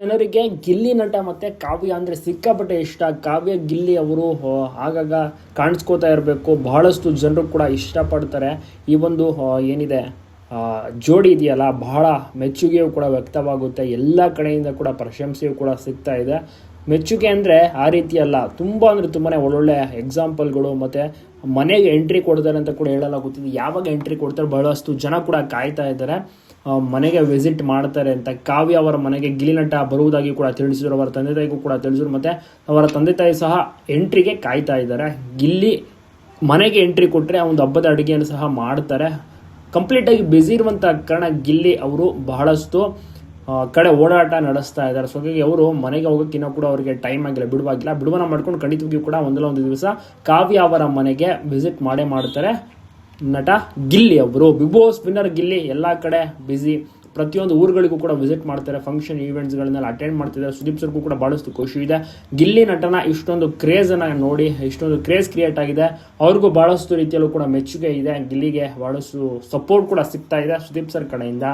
ಜನರಿಗೆ ಗಿಲ್ಲಿ ನಟ ಮತ್ತೆ ಕಾವ್ಯ ಅಂದ್ರೆ ಸಿಕ್ಕಾಪಟ್ಟೆ ಇಷ್ಟ. ಕಾವ್ಯ ಗಿಲ್ಲಿ ಅವರು ಆಗಾಗ ಕಾಣಿಸ್ಕೋತಾ ಇರಬೇಕು. ಬಹಳಷ್ಟು ಜನರು ಕೂಡ ಇಷ್ಟಪಡ್ತಾರೆ. ಈ ಒಂದು ಏನಿದೆ ಜೋಡಿ ಇದೆಯಲ್ಲ, ಬಹಳ ಮೆಚ್ಚುಗೆಯೂ ಕೂಡ ವ್ಯಕ್ತವಾಗುತ್ತೆ. ಎಲ್ಲ ಕಡೆಯಿಂದ ಕೂಡ ಪ್ರಶಂಸೆಯೂ ಕೂಡ ಸಿಗ್ತಾ ಇದೆ. ಮೆಚ್ಚುಗೆ ಅಂದರೆ ಆ ರೀತಿ ಅಲ್ಲ, ತುಂಬ ಅಂದರೆ ತುಂಬಾ ಒಳ್ಳೊಳ್ಳೆ ಎಕ್ಸಾಂಪಲ್ಗಳು. ಮತ್ತು ಮನೆಗೆ ಎಂಟ್ರಿ ಕೊಡ್ತಾರೆ ಅಂತ ಕೂಡ ಹೇಳಲಾಗುತ್ತಿದೆ. ಯಾವಾಗ ಎಂಟ್ರಿ ಕೊಡ್ತಾರೆ ಬಹಳಷ್ಟು ಜನ ಕೂಡ ಕಾಯ್ತಾ ಇದ್ದಾರೆ, ಮನೆಗೆ ವಿಸಿಟ್ ಮಾಡ್ತಾರೆ ಅಂತ. ಕಾವ್ಯ ಅವರ ಮನೆಗೆ ಗಿಲ್ಲಿ ನಟ ಬರುವುದಾಗಿ ಕೂಡ ತಿಳಿಸಿದ್ರು, ಅವರ ತಂದೆ ತಾಯಿಗೂ ಕೂಡ ತಿಳಿಸಿದ್ರು. ಮತ್ತು ಅವರ ತಂದೆ ತಾಯಿ ಸಹ ಎಂಟ್ರಿಗೆ ಕಾಯ್ತಾ ಇದ್ದಾರೆ. ಗಿಲ್ಲಿ ಮನೆಗೆ ಎಂಟ್ರಿ ಕೊಟ್ಟರೆ ಒಂದು ಹಬ್ಬದ ಅಡುಗೆಯನ್ನು ಸಹ ಮಾಡ್ತಾರೆ. ಕಂಪ್ಲೀಟಾಗಿ ಬ್ಯುಸಿ ಇರುವಂಥ ಕಾರಣ ಗಿಲ್ಲಿ ಅವರು ಬಹಳಷ್ಟು ಕಡೆ ಓಡಾಟ ನಡೆಸ್ತಾ ಇದ್ದಾರೆ. ಸೊ ಹಾಗಾಗಿ ಅವರು ಮನೆಗೆ ಹೋಗೋಕ್ಕಿನ್ನೂ ಕೂಡ ಅವರಿಗೆ ಟೈಮ್ ಆಗಿಲ್ಲ, ಬಿಡುವನ್ನ ಮಾಡ್ಕೊಂಡು ಖಂಡಿತವಾಗಿಯೂ ಕೂಡ ಒಂದಲ್ಲ ಒಂದು ದಿವಸ ಕಾವ್ಯ ಅವರ ಮನೆಗೆ ವಿಸಿಟ್ ಮಾಡೇ ಮಾಡ್ತಾರೆ ನಟ ಗಿಲ್ಲಿ ಅವರು. ಬಿಗ್ ಬಾಸ್ ವಿನ್ನರ್ ಗಿಲ್ಲಿ ಎಲ್ಲ ಕಡೆ ಬ್ಯುಸಿ, ಪ್ರತಿಯೊಂದು ಊರುಗಳಿಗೂ ಕೂಡ ವಿಸಿಟ್ ಮಾಡ್ತಾರೆ, ಫಂಕ್ಷನ್ ಈವೆಂಟ್ಸ್ಗಳನ್ನೆಲ್ಲ ಅಟೆಂಡ್ ಮಾಡ್ತಿದ್ದಾರೆ. ಸುದೀಪ್ ಸರ್ಗೂ ಕೂಡ ಬಹಳಷ್ಟು ಖುಷಿ ಇದೆ. ಗಿಲ್ಲಿ ನಟನ ಇಷ್ಟೊಂದು ಕ್ರೇಜನ್ನು ನೋಡಿ, ಇಷ್ಟೊಂದು ಕ್ರೇಜ್ ಕ್ರಿಯೇಟ್ ಆಗಿದೆ. ಅವ್ರಿಗೂ ಬಹಳಷ್ಟು ರೀತಿಯಲ್ಲೂ ಕೂಡ ಮೆಚ್ಚುಗೆ ಇದೆ. ಗಿಲ್ಲಿಗೆ ಬಹಳಷ್ಟು ಸಪೋರ್ಟ್ ಕೂಡ ಸಿಗ್ತಾ ಇದೆ ಸುದೀಪ್ ಸರ್ ಕಡೆಯಿಂದ.